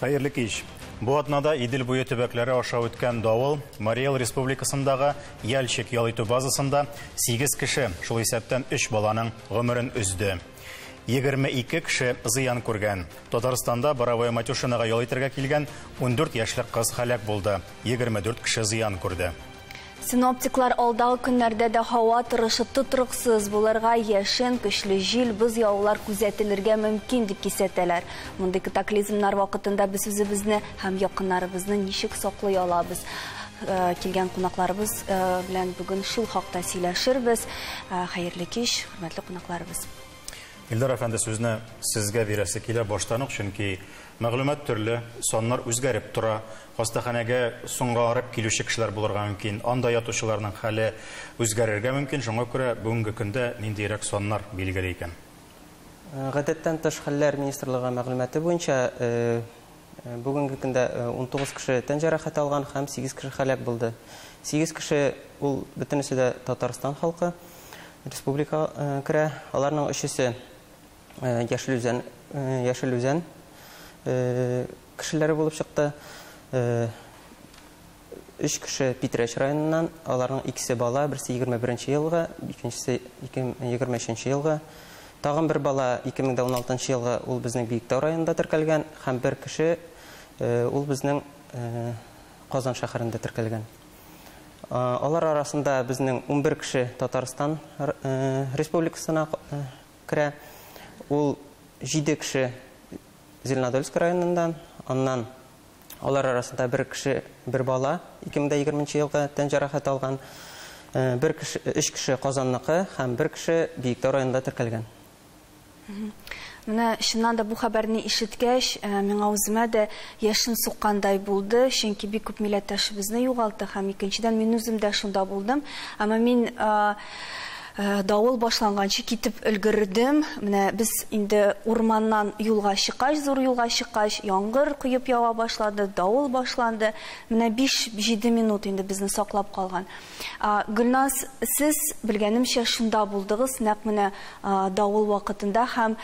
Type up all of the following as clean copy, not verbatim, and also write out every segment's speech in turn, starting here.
Хәерле кич. Бу атнада Идел буе төбәкләре аша үткән давыл Марий-Эл Республикасындагы Яльчик ял итү базасында 8 кеше, шул исәптән 3 баланың гомерен үзде. 22 кеше зыян күргән. Татарстанда Боровое Матюшинага ял итәргә килгән 14 яшьлек кыз һәлак булды. 24 кеше зыян күрде. Синоптиклар алдагы көннәрдә дә һава торышы тотрыксыз булырга, яшен, көчле җил, боз яулар күзәтелергә мөмкин дип кисәтәләр. Мондый катаклизмнар вакытында без үзебезне һәм якыннарыбызны ничек саклый алабыз? Килгән кунакларыбыз белән бүген шул хакта сөйләшербез. Хәерле кич, хөрмәтле кунакларыбыз. Илдар әфәнде, сүзне сезгә бирәсе килә баштан ук, чөнки мәгълүмат төрле, соннар үзгәреп тора. Хастаханәгә соңгарып килүче кешеләр булырга мөмкин, анда ятучыларның хәле үзгәрергә мөмкин. Шуңа күрә бүгенге көндә ниндирәк соннар билгеле икән? Гадәттән тыш хәлләр министрлыгы мәгълүматы буенча бүгенге көндә 19 кеше тән җәрәхәте алган һәм 8 кеше һәлак булды. 8 кеше ул бөтенесе дә Татарстан халкы, республика керә. Аларның өчесе Яшел Үзән кешеләре булып чыкты. 3 кеше Питрәч районыннан, аларның икесе бала, берсе 21 елга, икенчесе 2023 елга. Тагын бер бала 2016 елга ул безнең Биектау районында теркәлгән, һәм бер кеше ул безнең Казан шәһәрендә теркәлгән. Алар арасында безнең 11 кеше Татарстан республикасына керә. Ул 7 кеше Зеленодольск районыннан, аннан алар арасында бер кеше, бер бала 2020 елга тән җәрәхәте алган, 3 кеше Казанныкы һәм бер кеше Биектау районында теркәлгән. Менә чыннан да бу хәбәрне ишеткәч, миңа үземә дә яшен суккандай булды, чөнки бик күп милләттәшебезне югалты һәм икенчедән мин үзем дә шунда булдым. Әмма мин давыл башланганчы китеп өлгердем. Менә без инде урманнан юлга чыккач, зур юлга чыккач, яңгыр коеп ява башлады, давыл башланды. Менә 5-7 минут инде безне саклап калган. Гөлназ, сез белгәнемчә шунда булдыгыз, нәкъ менә давыл вакытында һәм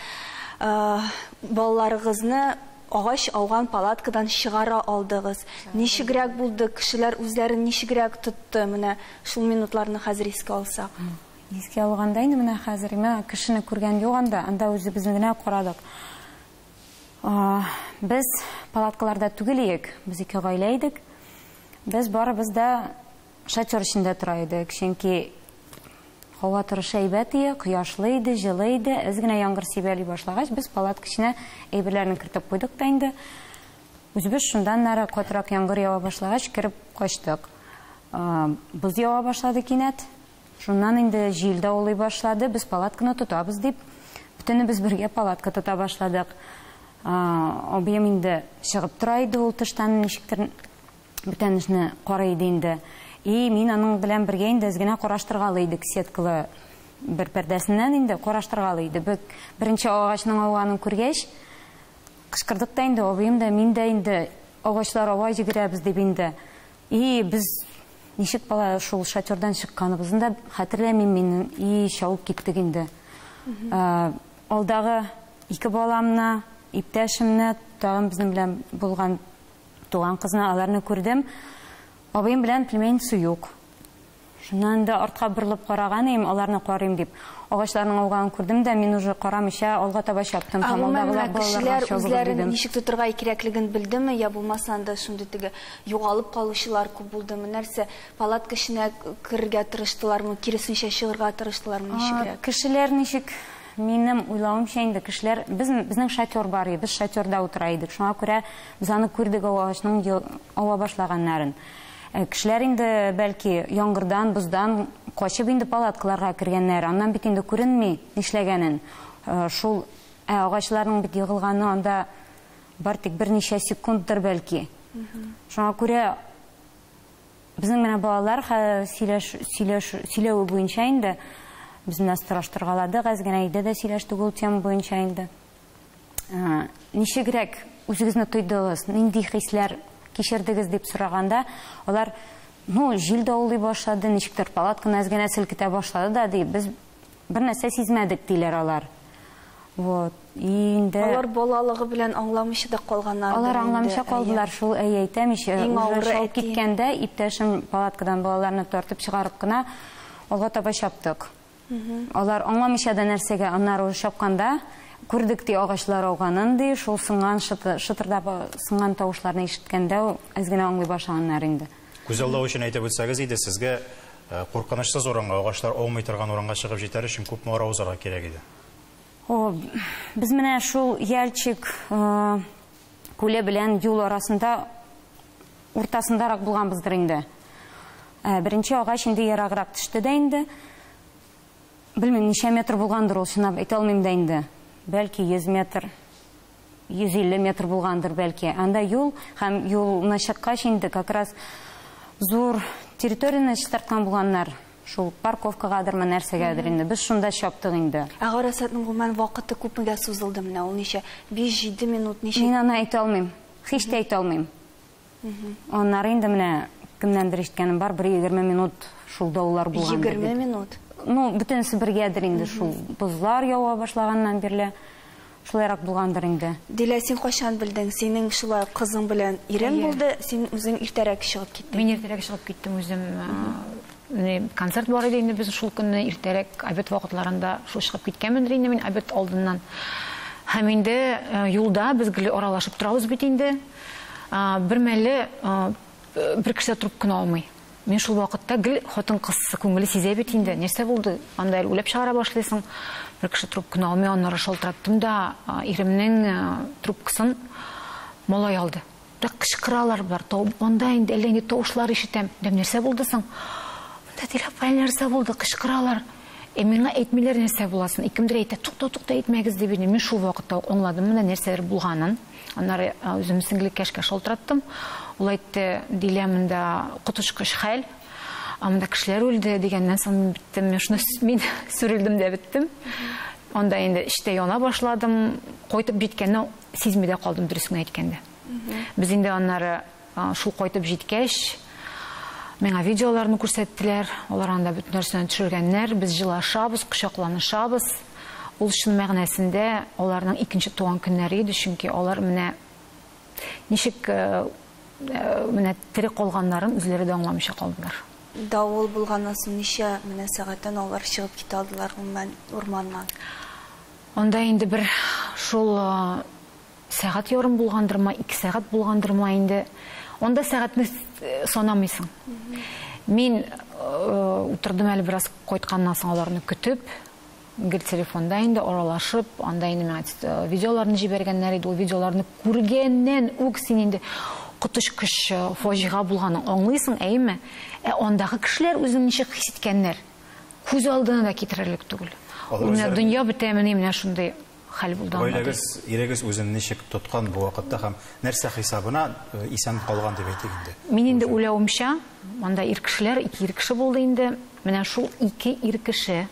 балаларыгызны агач ауган палаткадан чыгара алдыгыз. Ничегрәк булды, кешеләр үзләрен ничегрәк тотты? Менә шул минутларны хәзер искә алсак. Искә алганда инде менә хәзер менә кешене күргән юк анда үзебезне генә карадык. Без палаткаларда түгел идек, без 2 гаилә идек. Без барыбыз да шатер эчендә тора идек, чөнки һава торышы әйбәт иде, кояшлы иде, җылы иде. Әз генә яңгыр сибәли башлагач, без палатка эченә әйберләрне кертеп куйдык та инде. Үзебез шундан нары катырак яңгыр ява башлагач кирип качтык. Боз ява башлады кинәт. Шуннан инде җил дә улый башлады, без палатканы тотабыз дип, бөтенебез бергә палатка тота башладык. Абыем инде чыгып тора иде, ул тыштан ничектер бүтән эшне карый иде инде. И мин аның белән бергә инде генә караштыргалы идек, сеткалы бер пәрдәсеннән инде караштыргалы иде. Беренче агачның ауганын күргәч, кычкырдык та инде, абыем да, мин дә инде агачлар ава җигерәбез дип инде. И без ничек бала шул шатердан чыкканыбызны да хәтерләмим мин, и шауып киттек инде. Алдагы 2 баламны, иптәшемне, тагын безнең белән булган туган кызны, аларны күрдем. Абыем белән пельмень суюк. Шуннан да артка борылып караган идем, аларны карыйм дип. Агачларның ауганын күрдем дә, мин уже карамыйча алга таба чаптым. Кешеләр үзләрен ничек тотырга кирәклеген белдеме, я булмаса анда шундый теге югалып калучылар күп булдымы? Нәрсә, палатка эченә кирергә тырыштылармы, киресенчә чыгарга тырыштылармы, ничегрәк? Кешеләр ничек, минем уйлавымча инде, кешеләр, безнең шатер бар иде, без шатерда утыра идек. Шуңа күрә без аны күрдек агачның ава башлаганнарын. Кешеләр инде бәлки яңгырдан, боздан качып инде палаткаларга кергәннәр, аннан бит инде күренми нишләгәнен. Шул агачларның бит егылганы анда бар тик берничә секундтыр бәлки. Шуңа күрә безнең менә балалар сөйләү буенча инде безне страштыргаладык, әз генә өйдә дә сөйләштек ул тема буенча инде. Ничегрәк үзегезне тойдыгыз, нинди хисләр кичердегез дип сораганда, алар, җил дә улый башлады, ничектер палатканы әз генә селкетә башлады да, ди, без бер нәрсә сизмәдек диләр алар. Вот. Инде Алар балалыгы белән аңламыйча да калганнар. алар аңламыйча калдылар, шул әйтәм ич. Иң авыры Шалып әти. киткәндә иптәшем палаткадан балаларны тартып чыгарып кына алга таба чаптык. Алар аңламыйча да нәрсәгә, аннары чапканда күрдек ди агачлар ауганын ди, шул сыңган шытырдап сыңган тавышларны ишеткәндә әзгенә аңлый башлаганнар инде. Күз алдау өчен әйтеп үтсәгез иде, сезгә куркынычсыз урынга, агачлар аумый торган урынга чыгып җитәр өчен күпме ара узарга кирәк иде? Без менә шул Яльчик күле белән юл арасында уртасындарак булганбыздыр инде. Беренче агач инде яраграк төште дә инде. Белмим, ничә метр булгандыр ул, чынлап әйтә алмыйм да инде. Бәлки 100 метр, 150 метр булгандыр бәлки. Анда юл һәм юлны чыккач инде как раз зур территорияны чистарткан булганнар. Шул парковкагадырмы нәрсәгәдер инде. Без шунда чаптык инде. Гарасатның гомумән вакыты күпмегә сузылды менә ул ничә 5-7 минут ничә. Мин аны әйтә алмыйм. Һич тә әйтә алмыйм. Аннары инде менә кемнәндер ишеткәнем бар, 1-20 минут шул даулар булган. 20 минут. Ну, бөтенесе бергәдер инде шул бозлар ява башлаганнан бирле. Шулайрак булгандыр инде. Дилә, син кайчан белдең? Синең шулай кызың белән ирең булды, син үзең иртәрәк чыгып киттең. Мин иртәрәк чыгып киттем үзем. Концерт бар иде инде, без шул көнне иртәрәк обед вакытларында шул чыгып киткәнмендер инде мин обед алдыннан. Һәм инде юлда без гел аралашып торабыз бит инде. Бер мәле бер кеше трубканы алмый. Мин шул вакытта гел хатын-кыз күңеле сизә бит инде. Нәрсә булды? Анда үлеп чыгара башлыйсың. Бер кеше трубканы алмый, аннары шалтыраттым да иремнең трубкасын малай алды. Да кычкыралар бар. Анда инде әллә инде тавышлар ишетәм. Нәрсә булды соң? Монда диләп нәрсә булды? Кычкыралар. Миңа әйтмиләр нәрсә буласын. Кемдер әйтә, туктау әйтмәгез дип инде. Мин шул вакытта аңладым менә нәрсәләр булганын. Аннары үзем сеңлеккәшкә шалтыраттым. Ул әйтте, Дилә, монда котышкыч хәл. Монда кешеләр үлде дигәннән соң биттем. Мин сүрелдем дә биттем. Анда инде эштә яна башладым. Кайтып җиткәнне сизми дә калдым, дөресен әйткәндә. Без инде аннары шул кайтып җиткәч, миңа видеоларны күрсәттеләр. Алар анда бөтен нәрсәне төшергәннәр. Без җылашабыз, кочакланышабыз. Ул шун мәгънәсендә аларның икенче туган көннәре иде, чөнки алар менә ничек менә тере калганнарын үзләре дә аңламыйча калдылар. Давыл булганнан соң ничә менә сәгатьтән алар чыгып китә алдылар урманнан. Анда инде бер шул сәгать ярым булгандырма, 2 сәгать булгандырма инде. Анда сәгатьне санамыйсың. Мин утырдым әле бераз кайтканнан соң аларны көтеп, гел телефонда инде аралашып, анда инде миңа видеоларны җибәргәннәр иде. Ул видеоларны күргәннән үк син инде котышкыч фаҗига булганын аңлыйсың, әйме? Андагы кешеләр үзен ничек хис иткәннәр? Күз алдына да китерерлек түгел. Менә дөнья бетәме менә шундый хәл булды. Гаиләгез, ирегез үзен ничек тоткан бу вакытта һәм нәрсә хисабына исән калган дип әйтик инде. Мин инде уйлавымча, анда ир кешеләр, 2 ир кеше булды инде. Менә шул 2 ир кеше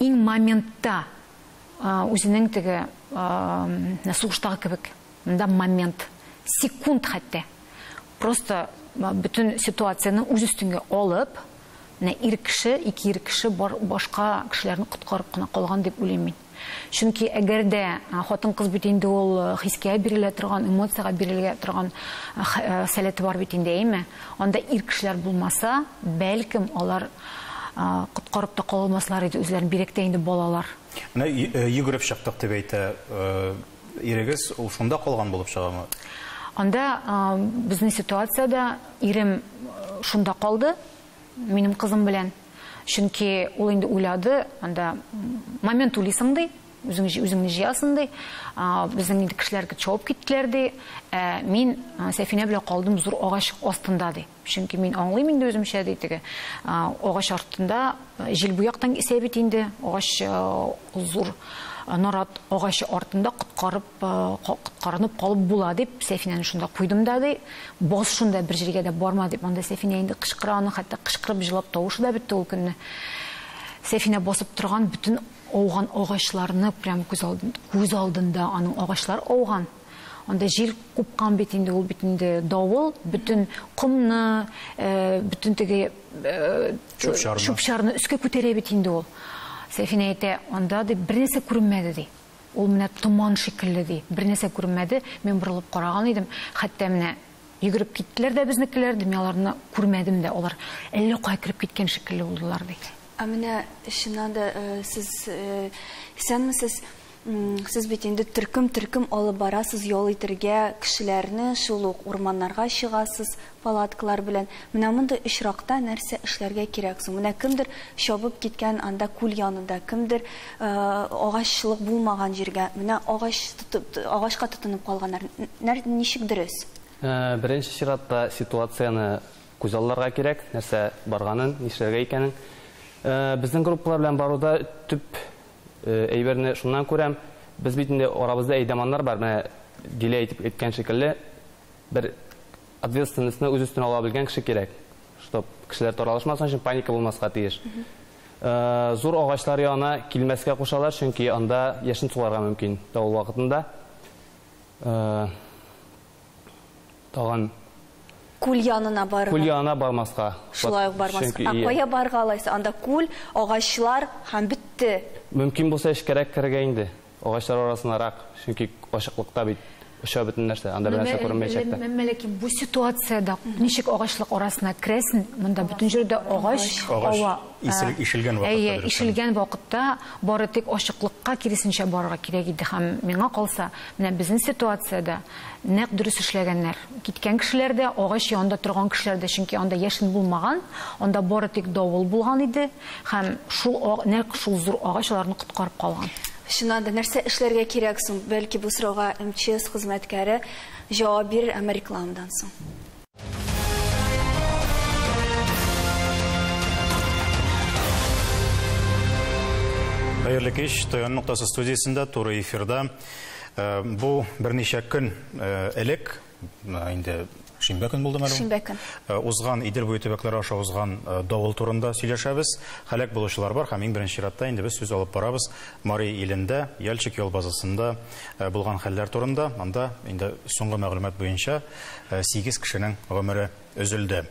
иң моментта үзенең теге сугыштагы кебек, монда момент, секунд хәтта. Просто bütün ситуацияны үз өстенә алып, менә ир кеше, 2 ир кеше башка кешеләрне коткарып кына калган дип уйлыйм мин. Чөнки әгәр дә хатын-кыз бит инде ул хискә бирелә торган, эмоцияга бирелә торган сәләте бар бит инде, әйме? Анда ир кешеләр булмаса, бәлкем алар коткарып та калмаслар иде, үзләрен биректә инде балалар. Менә йөгереп чыктык дип әйтә. Ирегез ул шунда калган булып чыгамы? Анда безнең ситуациядә ирем шунда калды, минем кызым белән. Чөнки ул инде уйлады, анда момент уйлыйсың ди, үзеңне җыясың ди. Безнең инде кешеләргә чыгып киттеләр ди. Мин Сәфинә белән калдым зур агач астында ди. Чөнки мин аңлыйм инде үземчә ди теге. Агач артында җил бу яктан исә бит инде. Агач зур нарат агач артында коткарынып калып була дип Сәфинәне шунда куйдым да ди. Бос шунда бер җиргә дә барма дип. Анда Сәфинә инде кычкыраны, хәтта кычкырып җылап тавышы да бетте ул көнне. Сәфинә басып торган бүтән ауган агачларны прям күз алдында аның агачлар ауган. Анда җил купкан бит инде, ул бит инде давыл, бүтән кумны, бүтән теге чүп-чарны өскә күтәрә бит инде ул. Сәфина әйтә, анда ди бернәрсә күренмәде ди. Ул менә томан шикелле ди. Бернәрсә күренмәде. Мен борылып караган идем. Хәтта менә йөгереп киттеләр дә безнекеләр, ди. Мен аларны күрмәдем дә. Алар әллә кая кирип киткән шикелле булдылар ди. Менә чыннан да сез исәнмесез? Сез бит инде төркем алып барасыз, ял итәргә кешеләрне, шул ук урманнарга чыгасыз палаткалар белән. Менә монда очракта нәрсә эшләргә кирәк соң? Менә кемдер чабып киткән анда күл янында, кемдер агачлык булмаган җиргә, менә агачка тотынып калганнар. Ничек дөрес? Беренче чиратта ситуацияны күзалларга кирәк, нәрсә барганын, нишләргә икәнен. Безнең группалар белән баруда төп әйберне шуннан күрәм. Без бит инде арабызда әйдәманнар бар. Менә дилә әйтеп әйткән шикелле, бер ответственностьны үз өстенә ала белгән кеше кирәк. Чтоб кешеләр таралышмасын өчен паника булмаска тиеш. Зур агачлар янына килмәскә кушалар, чөнки анда яшен сугарга мөмкин. Ул вакытында тагын Күл янына барырга. Күл янына бармаска. Шулай ук бармаска. Кая барга алайса? Анда күл, агачлар һәм битте. Мөмкин булса эшкәрәк кергә инде. Агачлар арасынарак, чөнки ачыклыкта бит ошо бөтен нәрсә, анда бер нәрсә күренмәячәк тә. Ләкин бу ситуациядә ничек агачлык арасына керәсең? Монда бөтен җирдә агач, ава, ишелгән вакытта. Ишелгән вакытта бары тик ачыклыкка киресенчә барырга кирәк иде. Һәм миңа калса, менә безнең ситуациядә нәкъ дөрес эшләгәннәр. Киткән кешеләр дә, агач янында торган кешеләр дә, чөнки анда яшен булмаган, анда бары тик давыл булган иде. Һәм шул нәкъ шул зур агачларны коткарып калган. Шуннан да нәрсә эшләргә кирәк соң? Бәлки бу сорауга МЧС хезмәткәре җавап бирер, әмма рекламадан соң. Хәерле кич, Таян нуктасы студиясендә туры эфирда. Бу берничә көн элек, инде шимбә көн булды мәгълүм. Шимбә көн. Узган Идел буе төбәкләре аша узган давыл турында сөйләшәбез. Халак булучылар бар һәм иң беренче чиратта инде без сүз алып барабыз Мари илендә, Ялчик юл базасында булган хәлләр турында. Анда инде соңгы мәгълүмат буенча 8 кешенең гомере өзелде.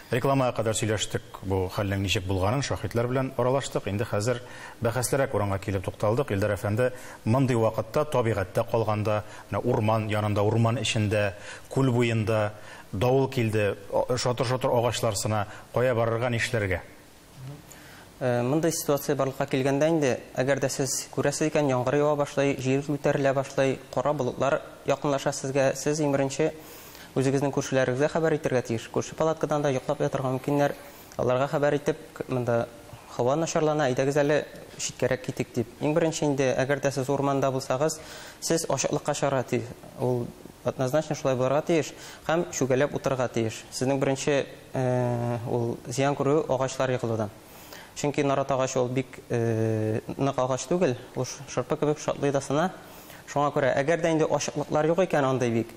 Рекламага кадәр сөйләштек, бу хәлнең ничек булганын шаһитлар белән аралаштык. Инде хәзер бәхәсләрәк урынга килеп тукталдык. Илдар әфәнде, мондый вакытта табигатьтә калганда, урман янында, урман эчендә, күл буенда давыл килде, шатыр-шатыр агачларсына кая барырга, нишләргә? Мондай ситуация барлыкка килгәндә инде, әгәр дә сез күрәсез икән, яңгыр ява башлый, җир күтәрелә башлый, кара болытлар якынлаша сезгә, сез иң беренче үзегезнең күршеләрегезгә хәбәр итәргә тиеш. Күрше палаткадан да йоклап ятырга мөмкиннәр. Аларга хәбәр итеп, монда һава начарлана, әйдәгез әле читкәрәк китик дип. Иң беренче инде, әгәр дә сез урманда булсагыз, сез ачыклыкка чыгарга тиеш. Ул однозначно шулай булырга тиеш һәм шүгәләп утырырга тиеш. Сезнең беренче ул зыян күрү агачлар ягылудан. Чөнки нарат агач ул бик нык агач түгел, ул шырпы кебек шатлый да сына. Шуңа күрә, әгәр дә инде ачыклыклар юк икән андай бик,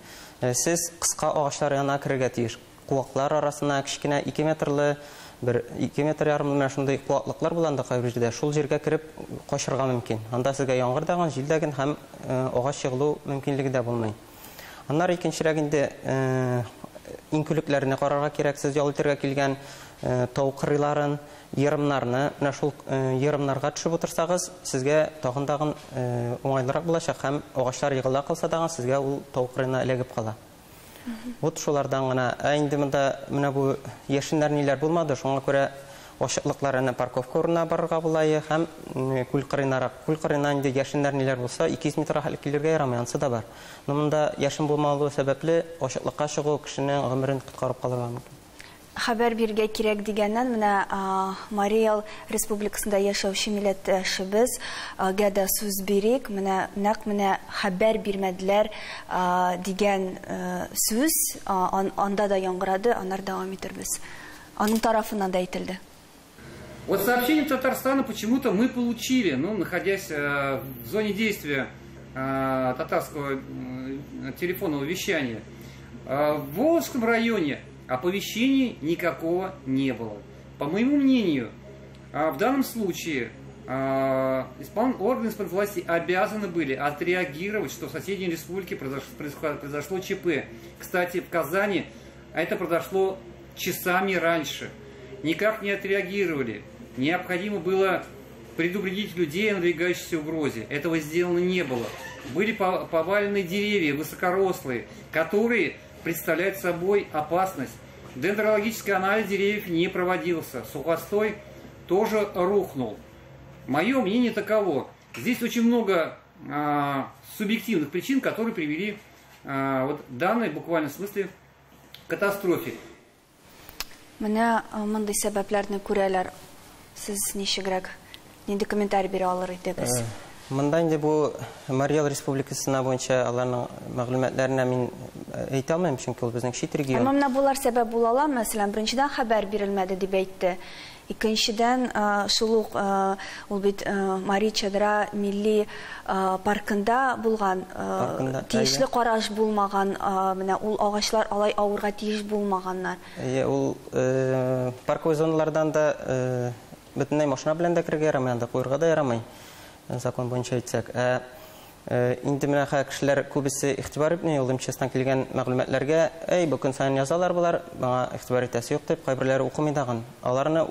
сез кыска агачлар янына кирергә тиеш. Куаклар арасына кичкенә 2 метрлы, бер 2 метр ярым менә шундай куаклыклар булганда кайбер җирдә, шул җиргә кирип качырга мөмкин. Анда сезгә яңгыр даган, җил даган һәм агач ягылу мөмкинлеге дә булмый. Аннары икенчерәк инде инкүлекләрне карарга кирәк. Сез ял итәргә килгән тау кырыйларын, йырымнарны, менә шул йырымнарга төшеп утырсагыз, сезгә тагын уңайлырак булачак һәм агачлар ягыла калса даган сезгә ул тау кырыена эләгеп кала. Вот шулардан гына. Инде монда менә бу яшеннәр ниләр булмады, шуңа күрә ачыклыкларына парковка урынына барырга була һәм күл кырыенарак. Күл кырыена инде яшеннәр ниләр булса, 200 метр хәл килергә ярамый, ансы да бар. Монда яшен булмаулы сәбәпле ачыклыкка чыгу кешенең гомерен коткарып калырга мөмкин. Хәбәр биргә кирәк дигәннән, менә Мария Республикасында яшәүче милләттәшебез гәдә сүз бирик. Менә хәбәр бирмәделәр дигән сүз анда да яңгырады, аннар дәвам итербез. Аның тарафыннан да әйтелде. Вот сообщение Татарстана почему-то мы получили, находясь в зоне действия татарского телефонного вещания. В Волжском районе оповещений никакого не было. По моему мнению, в данном случае органы исполнительной власти обязаны были отреагировать, что в соседней республике произошло ЧП. Кстати, в Казани это произошло часами раньше. Никак не отреагировали. Необходимо было предупредить людей о надвигающейся угрозе. Этого сделано не было. Были повалены деревья высокорослые, которые представляют собой опасность. Дендрологический анализ деревьев не проводился. Сухостой тоже рухнул. Мое мнение таково. Здесь очень много субъективных причин, которые привели вот данной буквально в смысле катастрофе. Менә мондый сәбәпләрне күрәләр. Сез ничегрәк нинди комментарий бирә алыр идегез? Монда инде бу Марий Эл Республикасына буенча аларның мәгълүматларына мин әйтә алмыйм, чөнки ул безнең чит регион. Әмма менә булар сәбәп була ала, мәсәлән, беренчедән хәбәр бирелмәде дип әйтте. Икенчедән шул ук ул бит Мари Чадра милли паркында булган, тиешле караш булмаган, менә ул агачлар алай авырга тиеш булмаганнар. Ул парковый зоналардан да бөтенләй машина белән дә кергә ярамый, анда куярга да ярамый. Закон буенча әйтсәк. Инде менә кешеләр күбесе игътибар итми, ул МЧСтан килгән мәгълүматларга, бу көн сайын язалар булар, маңа игътибар итәсе юк дип, кайберләре укымый даган. Аларны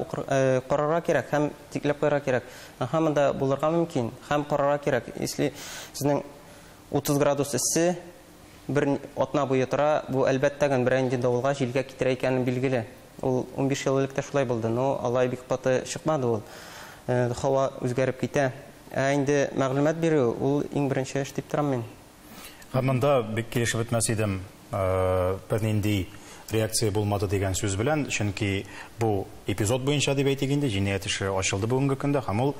карарга кирәк, һәм тикләп куярга кирәк. Һәм монда булырга мөмкин, һәм карарга кирәк. Если сезнең 30 градус эссе бер атна буе тора, бу әлбәттә генә бер инде давылга, җилгә китерә икәнен билгеле. Ул 15 ел элек тә шулай булды, но алай бик каты чыкмады ул. Һава үзгәреп китә. Инде мәгълүмат бирү, ул иң беренче эш дип торам мин. Монда бик килешеп бетмәс идем, бер нинди реакция булмады дигән сүз белән, чөнки бу эпизод буенча дип әйтик инде, җинаять эше ачылды бүгенге көндә, һәм ул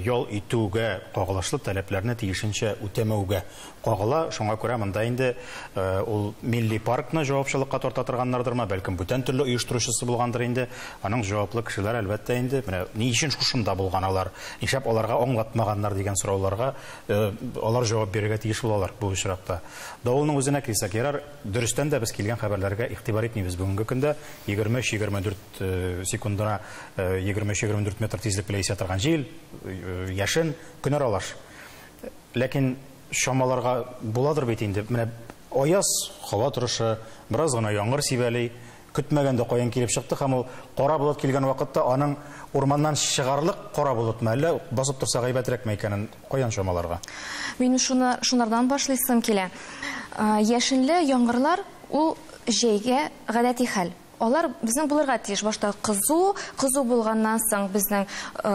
ял итүгә кагылышлы таләпләрне тиешенчә үтәмәүгә кагыла. Шуңа күрә монда инде ул милли паркны җавапчылыкка тарта торганнардырмы, бәлкем бүтән төрле оештыручысы булгандыр инде. Аның җаваплы кешеләр әлбәттә инде менә ни өчен шушында булган алар, нишләп аларга аңлатмаганнар дигән сорауларга алар җавап бирергә тиеш булалар бу очракта. Давылның үзенә килсәк ярар, дөрестән дә без килгән хәбәрләргә игътибар итмибез бүгенге көндә. 23-24 секундына 23-24 метр тизлек белән исә торган җил, яшен, көн аралаш. Ләкин шамаларга буладыр бит инде. Менә аяз, һава торышы, бераз гына яңгыр сибәли, көтмәгәндә каян килеп чыкты, һәм ул кара булат килгән вакытта аның урманнан чыгарлык кара булатмы, әллә басып торса гайбәтрәкме икәнен каян шамаларга? Мин шунардан башлыйсым килә. Яшенле яңгырлар ул җәйгә гадәти хәл. Алар безнең булырга тиеш. Башта кызу булганнан соң безнең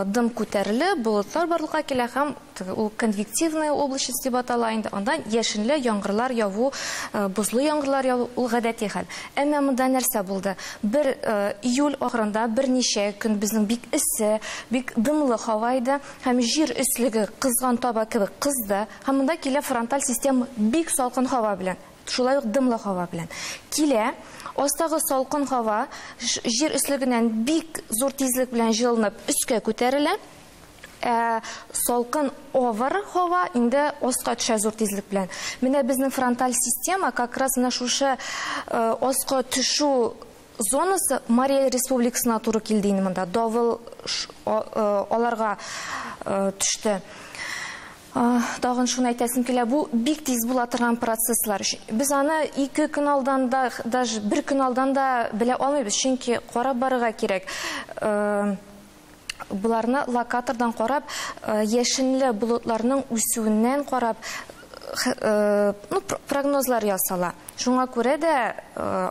дым күтәреле, болытлар барлыкка килә һәм ул конвективная облачность дип атала инде. Андан яшенле яңгырлар яву, бозлы яңгырлар яву ул гадәти хәл. Әмма монда нәрсә булды? Бер июль ахырында берничә көн безнең бик эссе, бик дымлы һава иде һәм җир өслеге кызган таба кебек кызды. Һәм монда килә фронталь система бик салкын һава белән. Шулай ук дымлы һава белән. Килә астагы салкын һава җир өслегеннән бик зур тизлек белән җылынып өскә күтәрелә. Салкын овар һава инде астка төшә зур тизлек белән. Менә безнең фронталь система как раз менә шушы астка төшү зонасы Мари Эл Республикасына туры килде инде монда. Давыл аларга төште. Тагын шуны әйтәсем килә, бу бик тиз була торган процесслар. Без аны 2 көн алдан да, даже 1 көн алдан да белә алмыйбыз, чөнки карап барырга кирәк. Буларны локатордан карап, яшенле болытларның үсүеннән карап, прогнозлар ясала. Шуңа күрә дә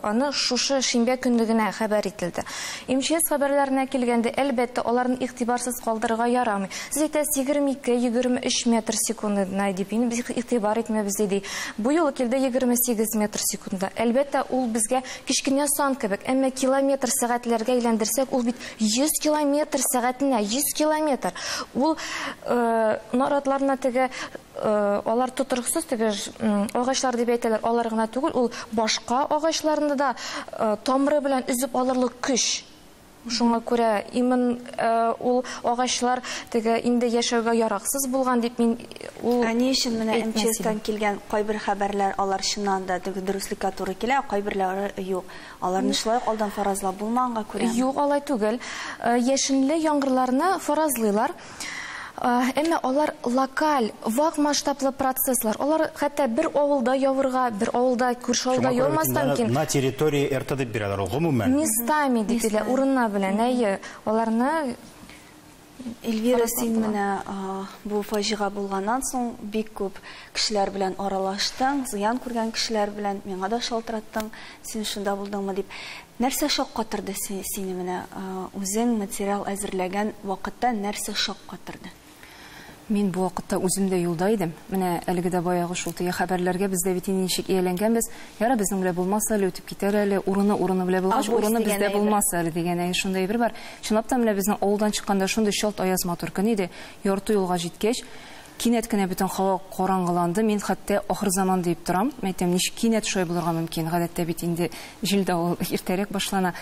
аны шушы шимбә көнлегенә хәбәр ителде. МЧС хәбәрләренә килгәндә, әлбәттә, аларны игътибарсыз калдырырга ярамый. Сез әйтәсез 22-23 метр секундына дип, без игътибар итмәбез ди. Бу юлы килде 28 метр секундда. Әлбәттә, ул безгә кичкенә сан кебек, әмма километр сәгатьләргә әйләндерсәк, ул бит 100 километр сәгатенә, 100 километр. Ул наратларына теге алар тутырыксыз теге агачлар дип әйтәләр, алар гына түгел, ул башка агачларында да тамыры белән үзеп алырлык көч. Шуңа күрә именно ул агачлар теге инде яшәүгә яраксыз булган дип мин ул Ни өчен менә МЧСтан килгән кайбер хәбәрләр алар чыннан да дөреслеккә туры килә, кайберләре юк. Аларны шулай алдан фаразлап булмаганга күрә. Юк, алай түгел. Яшенле яңгырларны фаразлыйлар. Әмма алар локаль, вак масштаблы процесслар. Алар хәтта бер авылда явырга, бер авылда, күрше авылда яумастан мөмкин. На территории РТ дип бирәләр, гомумән. Местами диләр, урынна белән. Әйе, аларны Эльвира, син менә бу фаҗига булганнан соң бик күп кешеләр белән аралаштың, зыян күргән кешеләр белән миңа да шалтыраттың, син шунда булдыңмы дип. Нәрсә шаккатырды сине менә үзең материал әзерләгән вакытта нәрсә шаккатырды? Мин бу вакытта үзем дә юлда идем. Менә әлеге дә баягы шул тия хәбәрләргә бездә бит ничек ияләнгәнбез. Яра безнең белән булмаса әле үтеп китәр әле, урыны белән булгач, урыны бездә булмаса әле дигән шундай бер бар. Чынлап та менә безнең авылдан чыкканда шундый чалт аяз матур көн иде. Ярты юлга җиткәч, кинәт кенә бөтен һава караңгыланды. Мин хәтта ахыр заман дип торам. Мәйтәм, ничек кинәт шулай булырга мөмкин? Гадәттә бит инде җилдә ул иртәрәк башлана.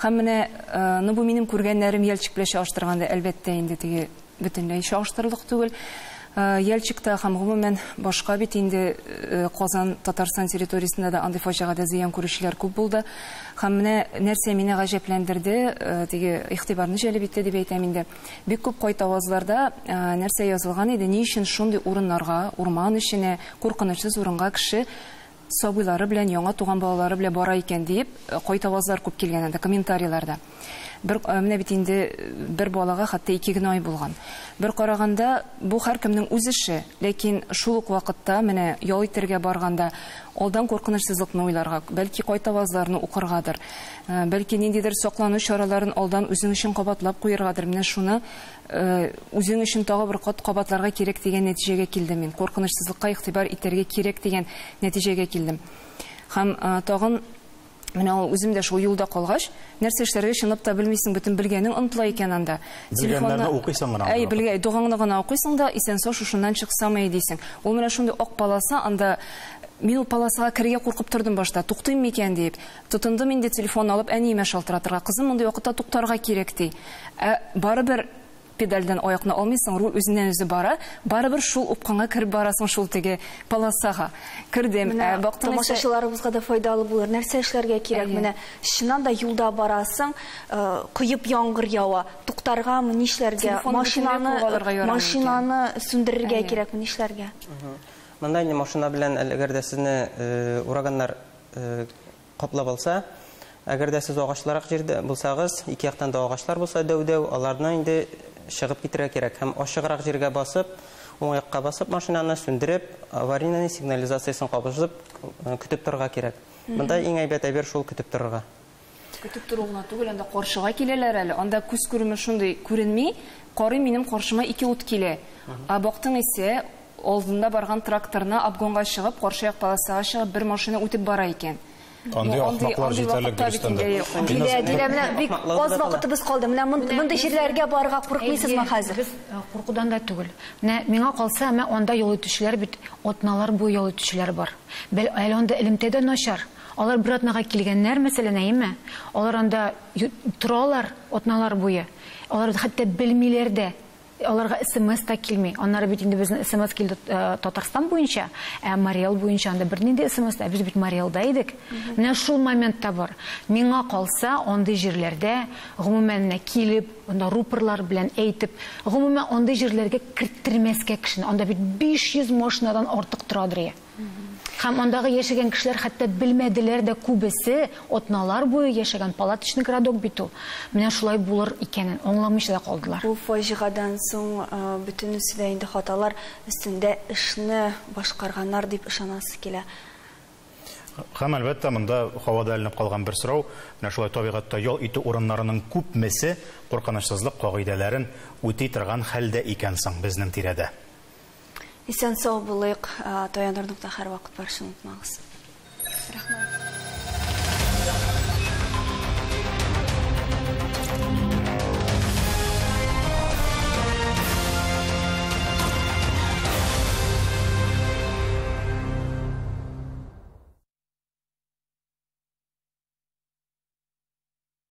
Һәм менә бу минем күргәннәрем ялчык белән чагыштырганда әлбәттә инде теге бөтенләй чагыштырырлык түгел. Ялчыкта һәм гомумән башка бит инде Казан, Татарстан территориясендә дә андый фаҗигада зыян күрүчеләр күп булды. Һәм менә нәрсә мине гаҗәпләндерде, теге игътибарны җәлеп итте дип әйтәм инде. Бик күп кайт авазларда нәрсә язылган иде, ни өчен шундый урыннарга, урман эченә, куркынычсыз урынга кеше сабыйлары белән, яңа туган балалары белән бара икән дип кайт авазлар күп килгән инде комментарийларда. Менә бит инде бер балага хәтта 2 генә ай булган. Бер караганда бу һәркемнең үз эше, ләкин шул ук вакытта менә ял итәргә барганда алдан куркынычсызлыкны уйларга, бәлки кайт авазларны укыргадыр, бәлки ниндидер саклану чараларын алдан үзең өчен кабатлап куергадыр. Менә шуны үзең өчен тагы бер кат кабатларга кирәк дигән нәтиҗәгә килдем мин. Куркынычсызлыкка игътибар итәргә кирәк дигән нәтиҗәгә килдем. Һәм тагын менә ул үзем дә шул юлда калгач, нәрсә эшләргә чынлап та белмисең, бөтен белгәнең онытыла икән анда. Телефонны укыйсың гына. Белгәй, дугаңны гына укыйсың да, исән-сау шушыннан чыксам дисең. Ул менә шундый ак паласа, анда мин ул паласага киргә куркып тордым башта, туктыйм микән дип. Тотындым инде телефон алып әниемә шалтыратырга. Кызым, мондый вакытта туктарга кирәк ди. Барыбер педальдан аякны алмыйсың, руль үзеннән үзе бара, барыбер шул упканга киреп барасың шул теге полосага. Кирдем, бактым, тамашачыларыбызга да файдалы булыр. Нәрсә эшләргә кирәк? Менә чыннан да юлда барасың, кыйып яңгыр ява, туктаргамы, нишләргә? Машинаны сүндерергә кирәкме, нишләргә? Монда инде машина белән әгәр дә сезне ураганнар каплап алса, әгәр дә сез агачларак җирдә булсагыз, ике яктан да агачлар булса дәү-дәү, аларны инде чыгып китәргә кирәк. Һәм ашыграк җиргә басып, уң якка басып, машинаны сүндереп, аварийный сигнализациясын кабызып, көтеп торырга кирәк. Монда иң әйбәт әйбер шул көтеп торырга. Көтеп торугына түгел, анда каршыга киләләр әле. Анда күз күреме шундый күренми, карый минем каршыма 2 ут килә. Бактың исә, алдында барган тракторны обгонга чыгып, каршы як полосага чыгып, бер машина үтеп бара икән. Андый ахмаклар җитәрлек дөрестәндә. Менә бик аз вакытыбыз калды. Менә мондый җирләргә барырга куркмыйсызмы хәзер? Куркудан да түгел. Менә миңа калса, мен анда ял итүчеләр бит атналар буе ял итүчеләр бар. Әле анда элемтәдә начар. Алар бер атнага килгәннәр, мәсәлән, әйме? Алар анда торалар атналар буе. Алар хәтта белмиләр дә. Аларга СМС та килми. Аннары бит инде безнең СМС килде Татарстан буенча, Мариэл буенча анда бер нинди СМС та, без бит Мариэлда идек. Менә шул моментта бар. Миңа калса, андый җирләрдә гомумән килеп, анда рупорлар белән әйтеп, гомумән андый җирләргә керттермәскә кешене. Анда бит 500 машинадан артык торадыр. Һәм андагы яшәгән кешеләр хәтта белмәделәр дә, күбесе атналар буе яшәгән палаточный городок бит ул. Менә шулай булыр икәнен аңламыйча да калдылар. Бу фаҗигадан соң бөтенесе дә инде хаталар өстендә эшне башкарганнар дип ышанасы килә. Һәм әлбәттә монда һавада эленеп калган бер сорау, менә шулай табигатьтә ял итү урыннарының күпмесе куркынычсызлык кагыйдәләрен үти торган хәлдә икән соң безнең тирәдә. Исән-сау булыйк, таяныр нокта һәр вакыт бар, шуны онытмагыз. Рәхмәт.